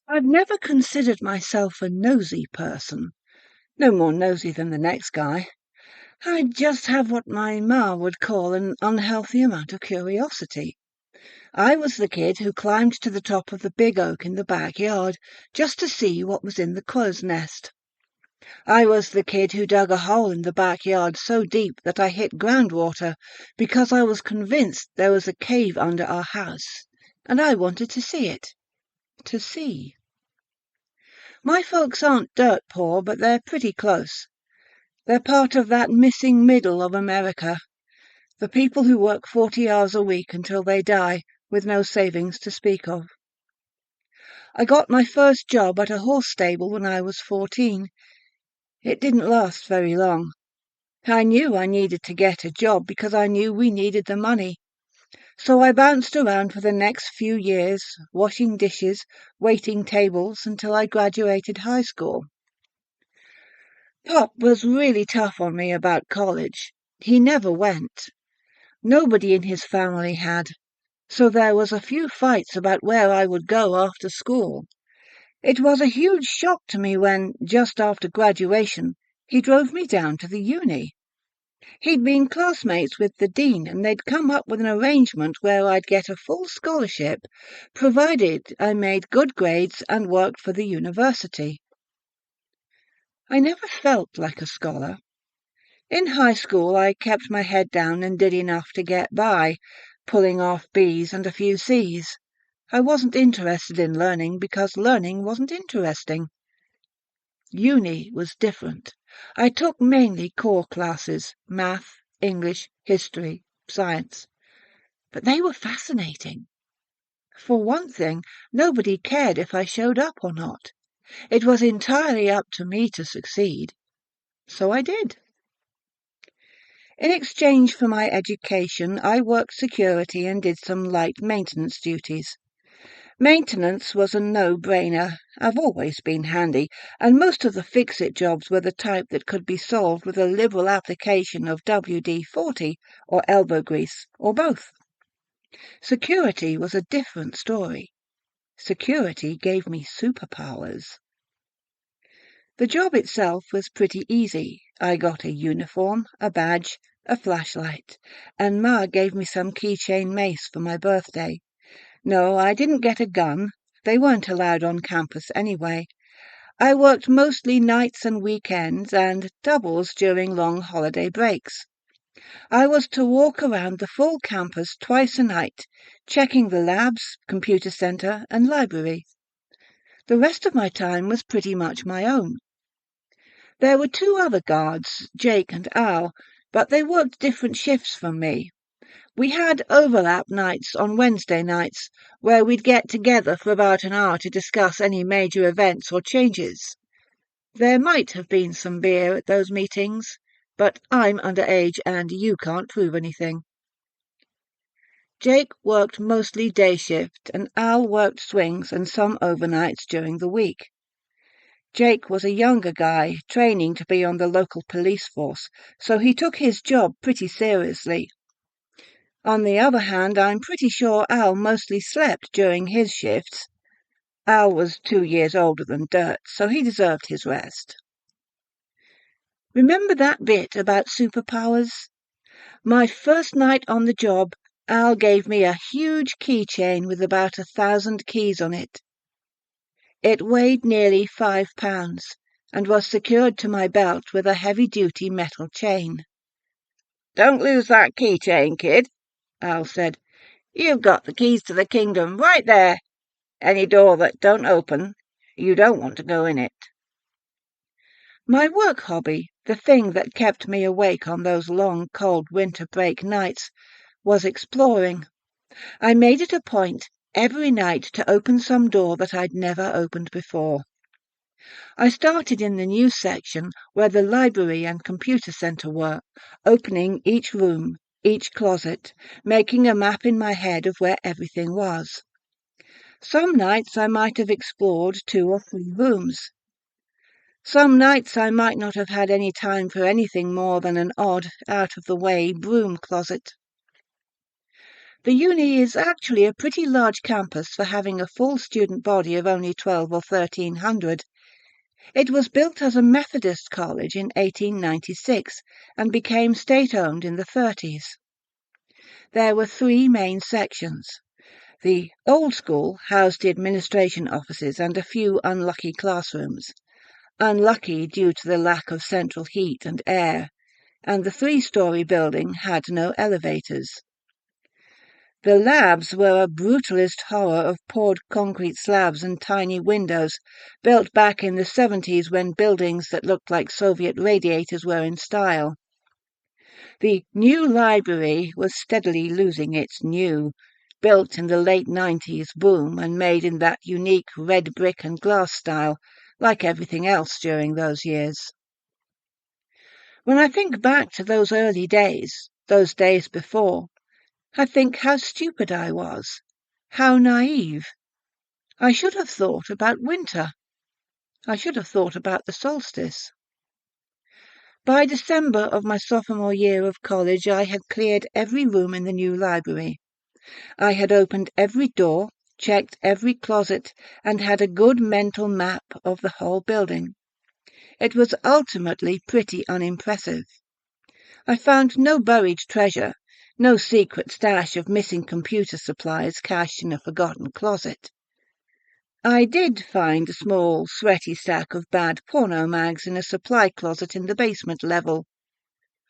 I've never considered myself a nosy person. No more nosy than the next guy. I just have what my ma would call an unhealthy amount of curiosity. I was the kid who climbed to the top of the big oak in the backyard just to see what was in the crow's nest. I was the kid who dug a hole in the backyard so deep that I hit groundwater because I was convinced there was a cave under our house, and I wanted to see it. To see. My folks aren't dirt poor, but they're pretty close. They're part of that missing middle of America, the people who work 40 hours a week until they die with no savings to speak of. I got my first job at a horse stable when I was 14. It didn't last very long. I knew I needed to get a job because I knew we needed the money. So I bounced around for the next few years, washing dishes, waiting tables until I graduated high school. Pop was really tough on me about college. He never went. Nobody in his family had, so there was a few fights about where I would go after school. It was a huge shock to me when, just after graduation, he drove me down to the uni. He'd been classmates with the dean, and they'd come up with an arrangement where I'd get a full scholarship, provided I made good grades and worked for the university. I never felt like a scholar. In high school I kept my head down and did enough to get by, pulling off B's and a few C's. I wasn't interested in learning because learning wasn't interesting. Uni was different. I took mainly core classes, math, English, history, science. But they were fascinating. For one thing, nobody cared if I showed up or not. It was entirely up to me to succeed. So I did. In exchange for my education, I worked security and did some light maintenance duties. Maintenance was a no-brainer. I've always been handy, and most of the fix-it jobs were the type that could be solved with a liberal application of WD-40 or elbow grease, or both. Security was a different story. Security gave me superpowers. The job itself was pretty easy. I got a uniform, a badge, a flashlight, and Ma gave me some keychain mace for my birthday. No, I didn't get a gun. They weren't allowed on campus anyway. I worked mostly nights and weekends and doubles during long holiday breaks. I was to walk around the full campus twice a night, checking the labs, computer center, and library. The rest of my time was pretty much my own. There were two other guards, Jake and Al, but they worked different shifts from me. We had overlap nights on Wednesday nights, where we'd get together for about an hour to discuss any major events or changes. There might have been some beer at those meetings, but I'm underage and you can't prove anything. Jake worked mostly day shift, and Al worked swings and some overnights during the week. Jake was a younger guy, training to be on the local police force, so he took his job pretty seriously. On the other hand, I'm pretty sure Al mostly slept during his shifts. Al was 2 years older than Dirt, so he deserved his rest. Remember that bit about superpowers? My first night on the job, Al gave me a huge keychain with about 1,000 keys on it. It weighed nearly 5 pounds and was secured to my belt with a heavy-duty metal chain. "Don't lose that keychain, kid," Al said. "You've got the keys to the kingdom right there. Any door that don't open, you don't want to go in it." My work hobby, the thing that kept me awake on those long, cold winter break nights, was exploring. I made it a point every night to open some door that I'd never opened before. I started in the news section where the library and computer center were, opening each room, each closet, making a map in my head of where everything was. Some nights I might have explored 2 or 3 rooms. Some nights I might not have had any time for anything more than an odd, out-of-the-way broom closet. The uni is actually a pretty large campus for having a full student body of only 12 or 1300. It was built as a Methodist college in 1896 and became state-owned in the 30s. There were three main sections. The old school housed the administration offices and a few unlucky classrooms. Unlucky due to the lack of central heat and air, and the three-story building had no elevators. The labs were a brutalist horror of poured concrete slabs and tiny windows, built back in the 70s when buildings that looked like Soviet radiators were in style. The new library was steadily losing its new, built in the late 90s boom and made in that unique red brick and glass style, like everything else during those years. When I think back to those early days, those days before, I think how stupid I was, how naive. I should have thought about winter. I should have thought about the solstice. By December of my sophomore year of college, I had cleared every room in the new library. I had opened every door, checked every closet, and had a good mental map of the whole building. It was ultimately pretty unimpressive. I found no buried treasure, no secret stash of missing computer supplies cached in a forgotten closet. I did find a small, sweaty stack of bad porno mags in a supply closet in the basement level.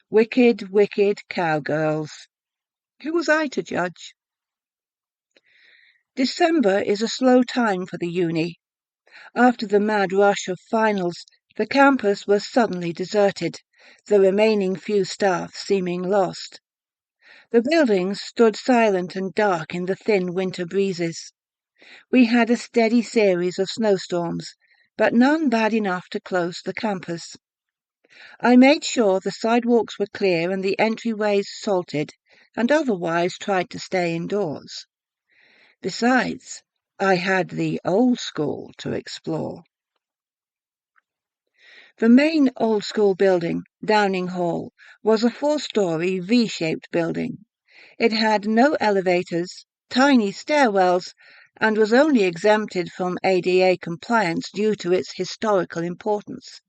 Wicked, wicked cowgirls. Who was I to judge? December is a slow time for the uni. After the mad rush of finals, the campus was suddenly deserted, the remaining few staff seeming lost. The buildings stood silent and dark in the thin winter breezes. We had a steady series of snowstorms, but none bad enough to close the campus. I made sure the sidewalks were clear and the entryways salted, and otherwise tried to stay indoors. Besides, I had the old school to explore. The main old school building, Downing Hall, was a four-story V-shaped building. It had no elevators, tiny stairwells, and was only exempted from ADA compliance due to its historical importance.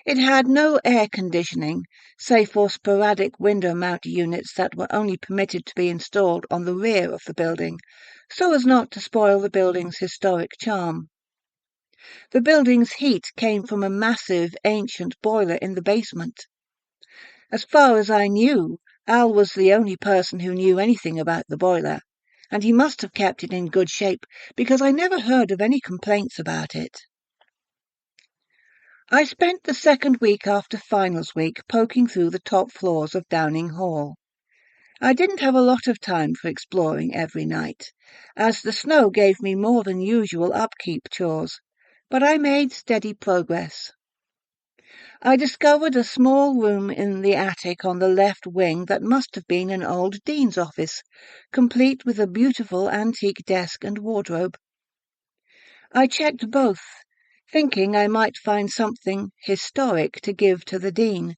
It had no air conditioning, save for sporadic window mount units that were only permitted to be installed on the rear of the building, so as not to spoil the building's historic charm. The building's heat came from a massive, ancient boiler in the basement. As far as I knew, Al was the only person who knew anything about the boiler, and he must have kept it in good shape because I never heard of any complaints about it. I spent the second week after finals week poking through the top floors of Downing Hall. I didn't have a lot of time for exploring every night, as the snow gave me more than usual upkeep chores, but I made steady progress. I discovered a small room in the attic on the left wing that must have been an old dean's office, complete with a beautiful antique desk and wardrobe. I checked both, thinking I might find something historic to give to the dean,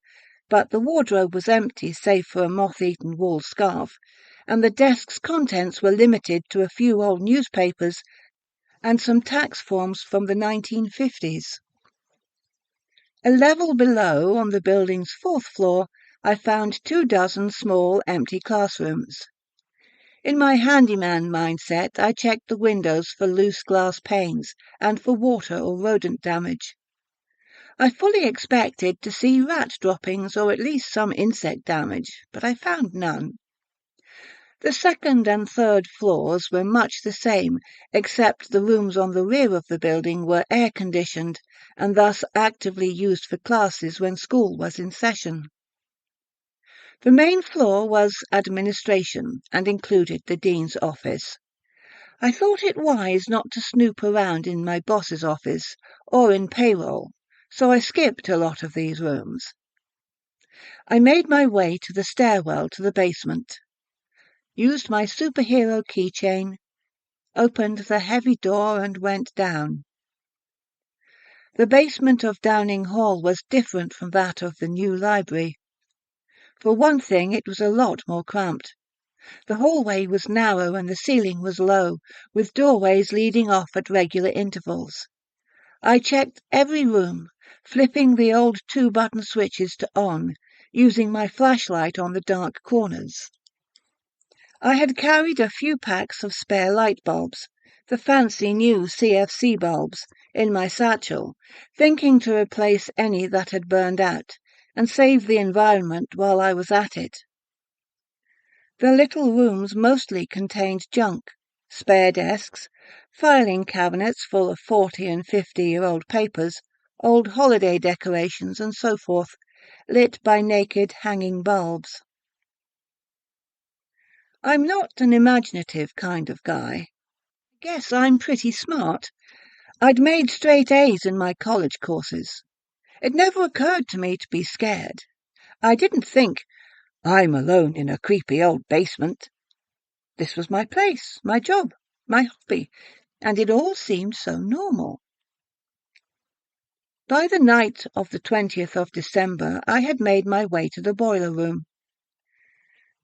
but the wardrobe was empty save for a moth-eaten wool scarf, and the desk's contents were limited to a few old newspapers and some tax forms from the 1950s. A level below, on the building's fourth floor, I found 24 small, empty classrooms. In my handyman mindset, I checked the windows for loose glass panes and for water or rodent damage. I fully expected to see rat droppings or at least some insect damage, but I found none. The second and third floors were much the same, except the rooms on the rear of the building were air-conditioned and thus actively used for classes when school was in session. The main floor was administration and included the dean's office. I thought it wise not to snoop around in my boss's office or in payroll, so I skipped a lot of these rooms. I made my way to the stairwell to the basement, used my superhero keychain, opened the heavy door and went down. The basement of Downing Hall was different from that of the new library. For one thing, it was a lot more cramped. The hallway was narrow and the ceiling was low, with doorways leading off at regular intervals. I checked every room, flipping the old two-button switches to on, using my flashlight on the dark corners. I had carried a few packs of spare light bulbs, the fancy new CFC bulbs, in my satchel, thinking to replace any that had burned out and save the environment while I was at it. The little rooms mostly contained junk, spare desks, filing cabinets full of 40 and 50-year-old papers, old holiday decorations and so forth, lit by naked hanging bulbs. I'm not an imaginative kind of guy. Guess I'm pretty smart. I'd made straight A's in my college courses. It never occurred to me to be scared. I didn't think, I'm alone in a creepy old basement. This was my place, my job, my hobby, and it all seemed so normal. By the night of the 20th of December, I had made my way to the boiler room.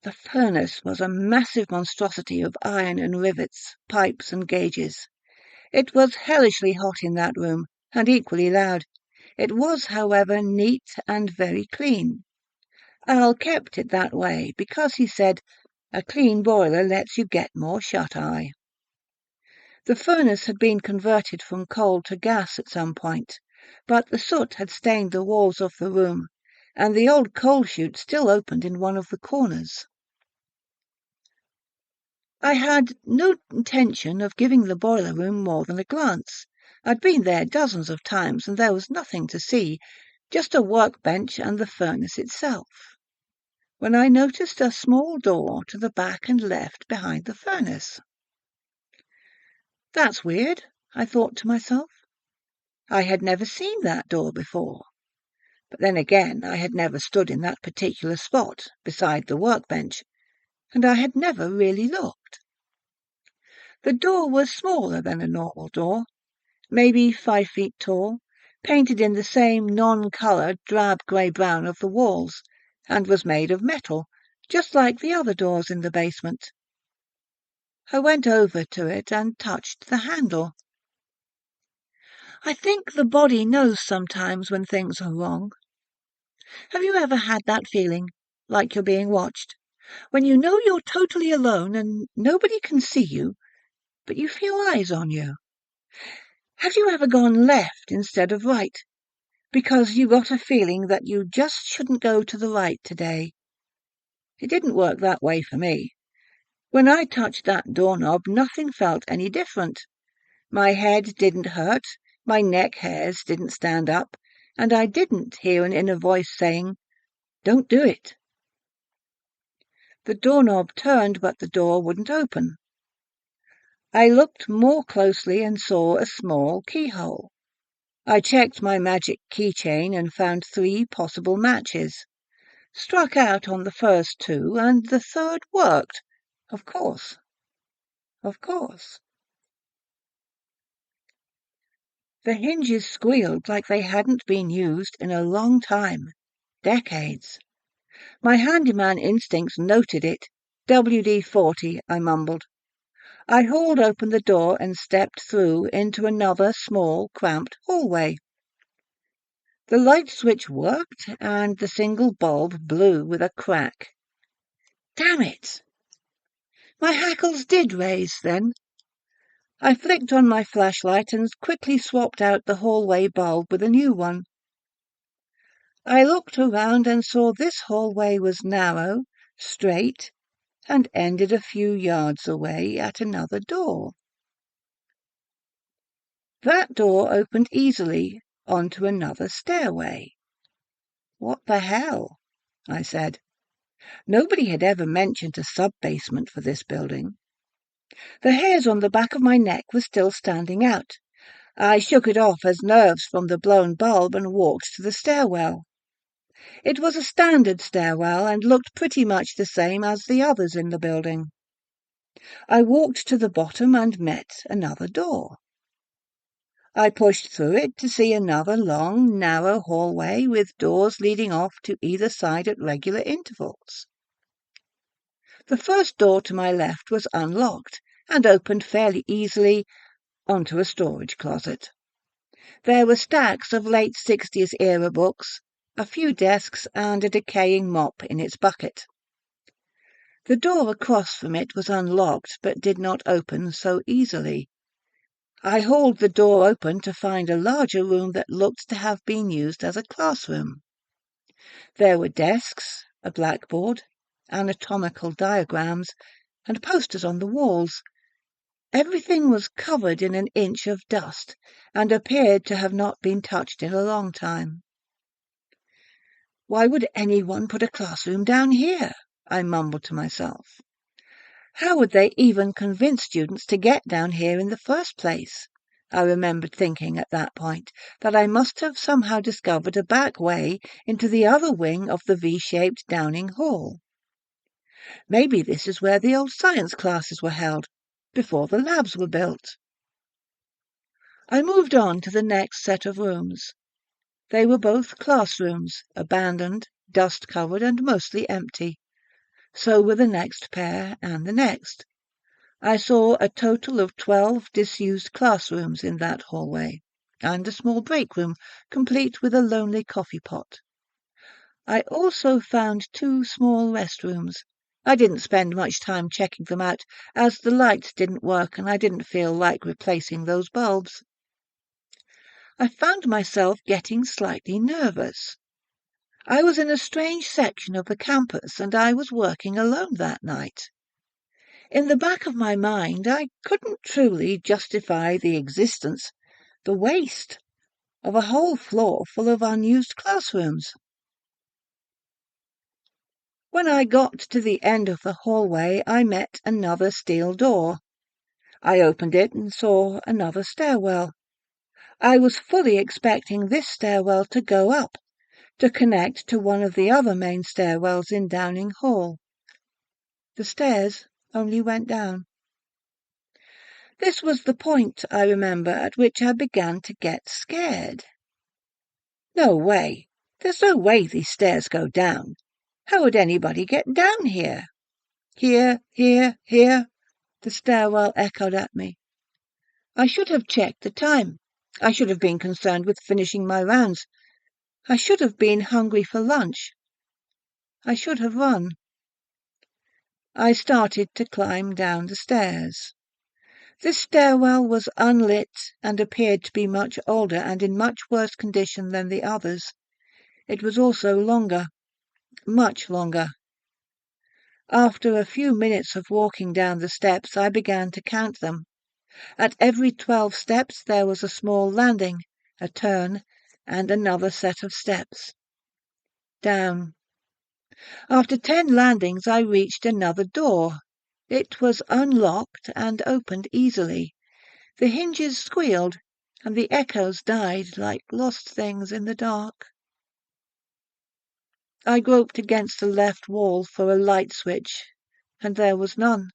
The furnace was a massive monstrosity of iron and rivets, pipes and gauges. It was hellishly hot in that room, and equally loud. It was, however, neat and very clean. Al kept it that way because he said a clean boiler lets you get more shut-eye. The furnace had been converted from coal to gas at some point, but the soot had stained the walls of the room, and the old coal chute still opened in one of the corners. I had no intention of giving the boiler room more than a glance. I'd been there dozens of times, and there was nothing to see, just a workbench and the furnace itself, when I noticed a small door to the back and left behind the furnace. That's weird, I thought to myself. I had never seen that door before. But then again, I had never stood in that particular spot beside the workbench, and I had never really looked. The door was smaller than a normal door, maybe 5 feet tall, painted in the same non-coloured drab grey-brown of the walls, and was made of metal, just like the other doors in the basement. I went over to it and touched the handle. I think the body knows sometimes when things are wrong. Have you ever had that feeling, like you're being watched, when you know you're totally alone and nobody can see you, but you feel eyes on you? Have you ever gone left instead of right, because you got a feeling that you just shouldn't go to the right today? It didn't work that way for me. When I touched that doorknob, nothing felt any different. My head didn't hurt, my neck hairs didn't stand up, and I didn't hear an inner voice saying, "Don't do it." The doorknob turned, but the door wouldn't open. I looked more closely and saw a small keyhole. I checked my magic keychain and found 3 possible matches. Struck out on the first 2, and the third worked. Of course. Of course. The hinges squealed like they hadn't been used in a long time. Decades. My handyman instincts noted it. WD-40, I mumbled. I hauled open the door and stepped through into another small, cramped hallway. The light switch worked, and the single bulb blew with a crack. Damn it! My hackles did raise, then. I flicked on my flashlight and quickly swapped out the hallway bulb with a new one. I looked around and saw this hallway was narrow, straight, and ended a few yards away at another door. That door opened easily onto another stairway. What the hell? I said. Nobody had ever mentioned a sub-basement for this building. The hairs on the back of my neck were still standing out. I shook it off as nerves from the blown bulb and walked to the stairwell. It was a standard stairwell and looked pretty much the same as the others in the building. I walked to the bottom and met another door. I pushed through it to see another long, narrow hallway with doors leading off to either side at regular intervals. The first door to my left was unlocked and opened fairly easily onto a storage closet. There were stacks of late 60s era books, a few desks, and a decaying mop in its bucket. The door across from it was unlocked, but did not open so easily. I hauled the door open to find a larger room that looked to have been used as a classroom. There were desks, a blackboard, anatomical diagrams, and posters on the walls. Everything was covered in an inch of dust, and appeared to have not been touched in a long time. "Why would anyone put a classroom down here?" I mumbled to myself. "How would they even convince students to get down here in the first place?" I remembered thinking at that point that I must have somehow discovered a back way into the other wing of the V-shaped Downing Hall. Maybe this is where the old science classes were held, before the labs were built. I moved on to the next set of rooms. They were both classrooms, abandoned, dust-covered, and mostly empty. So were the next pair, and the next. I saw a total of 12 disused classrooms in that hallway, and a small break room, complete with a lonely coffee pot. I also found 2 small restrooms. I didn't spend much time checking them out, as the lights didn't work and I didn't feel like replacing those bulbs. I found myself getting slightly nervous. I was in a strange section of the campus, and I was working alone that night. In the back of my mind, I couldn't truly justify the existence, the waste, of a whole floor full of unused classrooms. When I got to the end of the hallway, I met another steel door. I opened it and saw another stairwell. I was fully expecting this stairwell to go up, to connect to one of the other main stairwells in Downing Hall. The stairs only went down. This was the point, I remember, at which I began to get scared. No way. There's no way these stairs go down. How would anybody get down here? Here, here, here, the stairwell echoed at me. I should have checked the time. I should have been concerned with finishing my rounds. I should have been hungry for lunch. I should have run. I started to climb down the stairs. This stairwell was unlit and appeared to be much older and in much worse condition than the others. It was also longer, much longer. After a few minutes of walking down the steps, I began to count them. At every 12 steps there was a small landing, a turn, and another set of steps. Down. After 10 landings, I reached another door. It was unlocked and opened easily. The hinges squealed, and the echoes died like lost things in the dark. I groped against the left wall for a light switch, and there was none.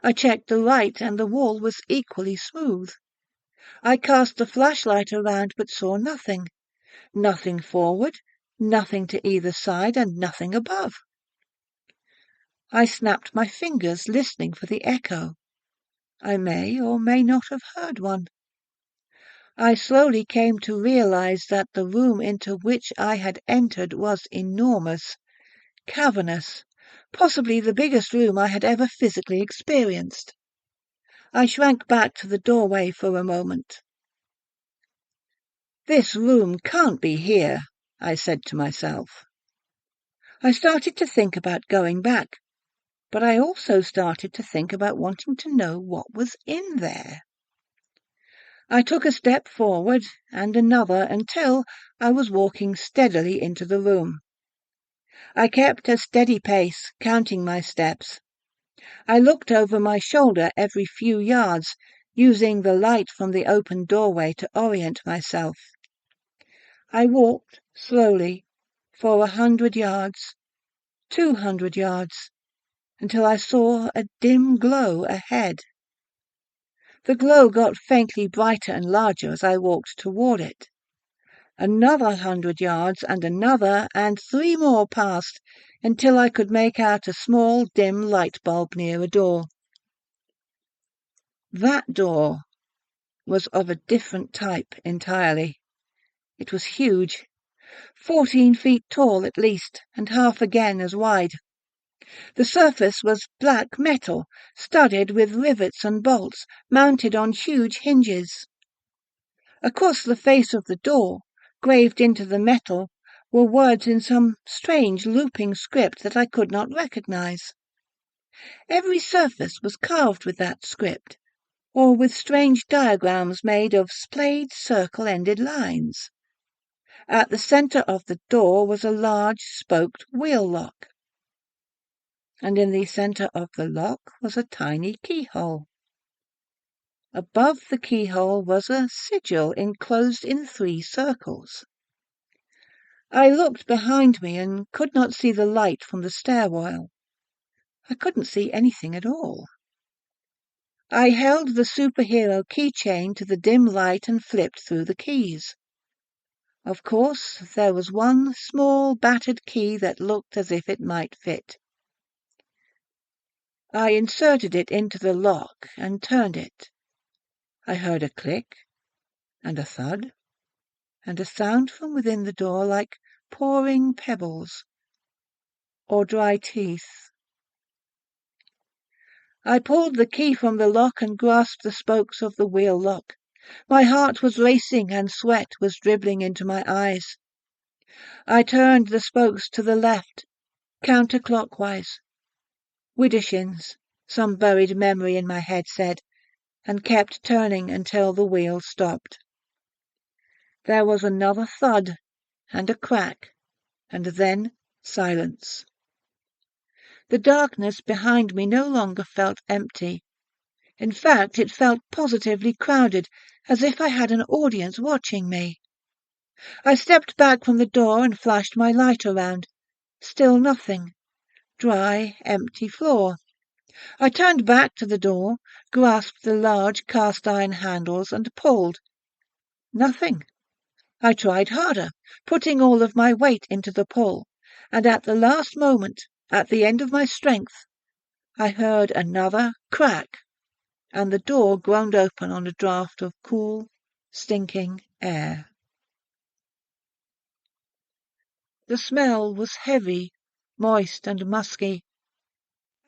I checked the right, and the wall was equally smooth. I cast the flashlight around, but saw nothing. Nothing forward, nothing to either side, and nothing above. I snapped my fingers, listening for the echo. I may or may not have heard one. I slowly came to realize that the room into which I had entered was enormous, cavernous, possibly the biggest room I had ever physically experienced. I shrank back to the doorway for a moment. "This room can't be here," I said to myself. I started to think about going back, but I also started to think about wanting to know what was in there. I took a step forward and another until I was walking steadily into the room. I kept a steady pace, counting my steps. I looked over my shoulder every few yards, using the light from the open doorway to orient myself. I walked slowly for 100 yards, 200 yards, until I saw a dim glow ahead. The glow got faintly brighter and larger as I walked toward it. Another 100 yards, and another, and 3 more passed, until I could make out a small, dim light bulb near a door. That door was of a different type entirely. It was huge, 14 feet tall at least, and half again as wide. The surface was black metal, studded with rivets and bolts, mounted on huge hinges. Across the face of the door, graved into the metal, were words in some strange looping script that I could not recognize. Every surface was carved with that script, or with strange diagrams made of splayed circle-ended lines. At the center of the door was a large spoked wheel lock, and in the center of the lock was a tiny keyhole. Above the keyhole was a sigil enclosed in 3 circles. I looked behind me and could not see the light from the stairwell. I couldn't see anything at all. I held the superhero keychain to the dim light and flipped through the keys. Of course, there was one small battered key that looked as if it might fit. I inserted it into the lock and turned it. I heard a click and a thud and a sound from within the door like pouring pebbles or dry teeth. I pulled the key from the lock and grasped the spokes of the wheel lock. My heart was racing and sweat was dribbling into my eyes. I turned the spokes to the left, counterclockwise. Widdershins, some buried memory in my head said, and kept turning until the wheel stopped. There was another thud and a crack, and then silence. The darkness behind me no longer felt empty. In fact, it felt positively crowded, as if I had an audience watching me. I stepped back from the door and flashed my light around. Still nothing. Dry, empty floor. I turned back to the door, grasped the large cast-iron handles and pulled. Nothing. I tried harder, putting all of my weight into the pull, and at the last moment, at the end of my strength, I heard another crack, and the door groaned open on a draught of cool, stinking air. The smell was heavy, moist and musky.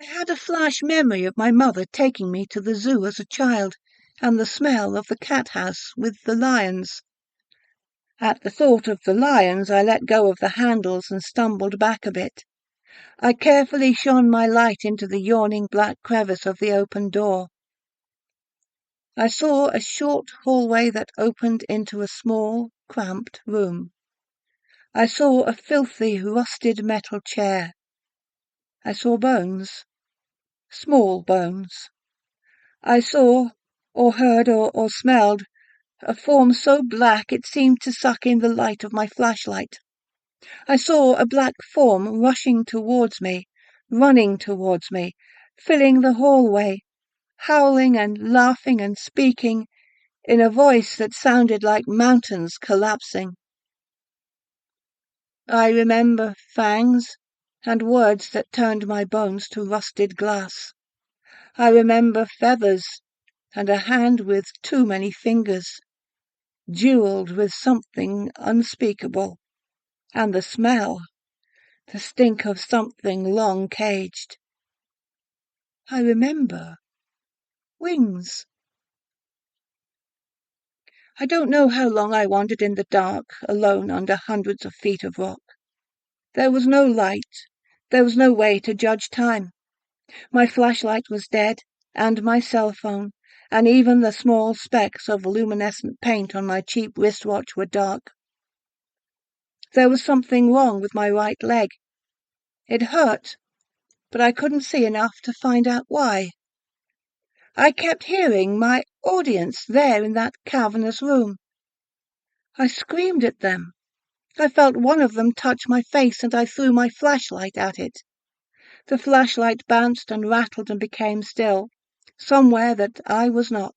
I had a flash memory of my mother taking me to the zoo as a child, and the smell of the cat house with the lions. At the thought of the lions, I let go of the handles and stumbled back a bit. I carefully shone my light into the yawning black crevice of the open door. I saw a short hallway that opened into a small, cramped room. I saw a filthy, rusted metal chair. I saw bones. Small bones. I saw, or heard, or smelled, a form so black it seemed to suck in the light of my flashlight. I saw a black form rushing towards me, running towards me, filling the hallway, howling and laughing and speaking in a voice that sounded like mountains collapsing. I remember fangs and words that turned my bones to rusted glass. I remember feathers and a hand with too many fingers, jeweled with something unspeakable, and the smell, the stink of something long caged. I remember wings. I don't know how long I wandered in the dark, alone under hundreds of feet of rock. There was no light. There was no way to judge time. My flashlight was dead, and my cell phone, and even the small specks of luminescent paint on my cheap wristwatch were dark. There was something wrong with my right leg. It hurt, but I couldn't see enough to find out why. I kept hearing my audience there in that cavernous room. I screamed at them. I felt one of them touch my face, and I threw my flashlight at it. The flashlight bounced and rattled and became still, somewhere that I was not.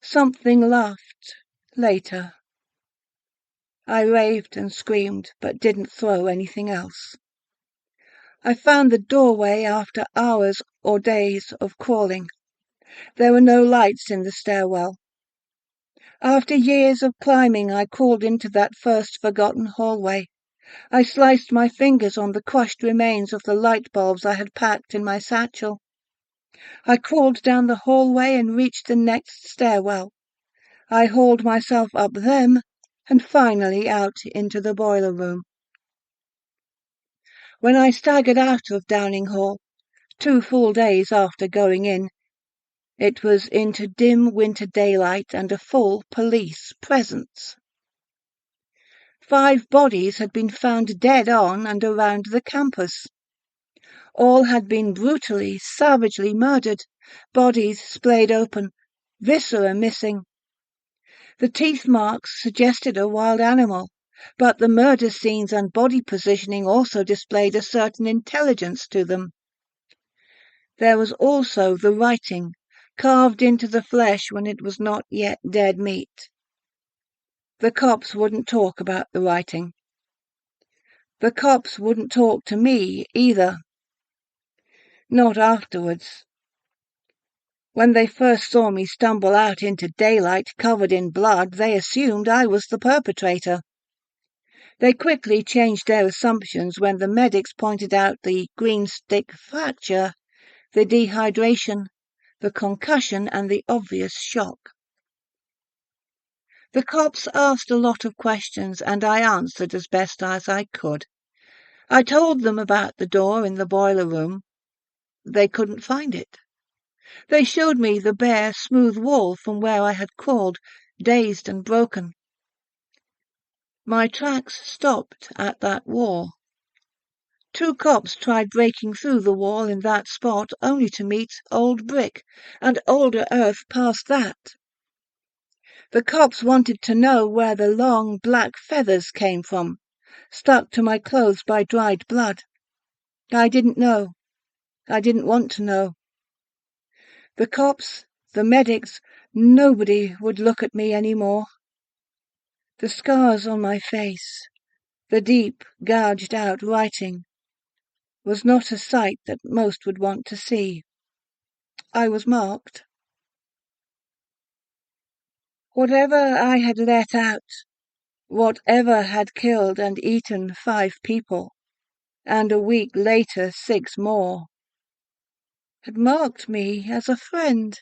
Something laughed, later. I raved and screamed, but didn't throw anything else. I found the doorway after hours or days of crawling. There were no lights in the stairwell. After years of climbing, I crawled into that first forgotten hallway. I sliced my fingers on the crushed remains of the light bulbs I had packed in my satchel. I crawled down the hallway and reached the next stairwell. I hauled myself up them and finally out into the boiler room. When I staggered out of Downing Hall, 2 full days after going in, it was into dim winter daylight and a full police presence. 5 bodies had been found dead on and around the campus. All had been brutally, savagely murdered, bodies splayed open, viscera missing. The teeth marks suggested a wild animal, but the murder scenes and body positioning also displayed a certain intelligence to them. There was also the writing, carved into the flesh when it was not yet dead meat. The cops wouldn't talk about the writing. The cops wouldn't talk to me either. Not afterwards. When they first saw me stumble out into daylight covered in blood, they assumed I was the perpetrator. They quickly changed their assumptions when the medics pointed out the green stick fracture, the dehydration, the concussion, and the obvious shock. The cops asked a lot of questions, and I answered as best as I could. I told them about the door in the boiler room. They couldn't find it. They showed me the bare, smooth wall from where I had crawled, dazed and broken. My tracks stopped at that wall. 2 cops tried breaking through the wall in that spot, only to meet old brick and older earth past that. The cops wanted to know where the long black feathers came from, stuck to my clothes by dried blood. I didn't know. I didn't want to know. The cops, the medics, nobody would look at me any more. The scars on my face, the deep, gouged-out writing, was not a sight that most would want to see. I was marked. Whatever I had let out, whatever had killed and eaten 5 people, and a week later 6 more, had marked me as a friend.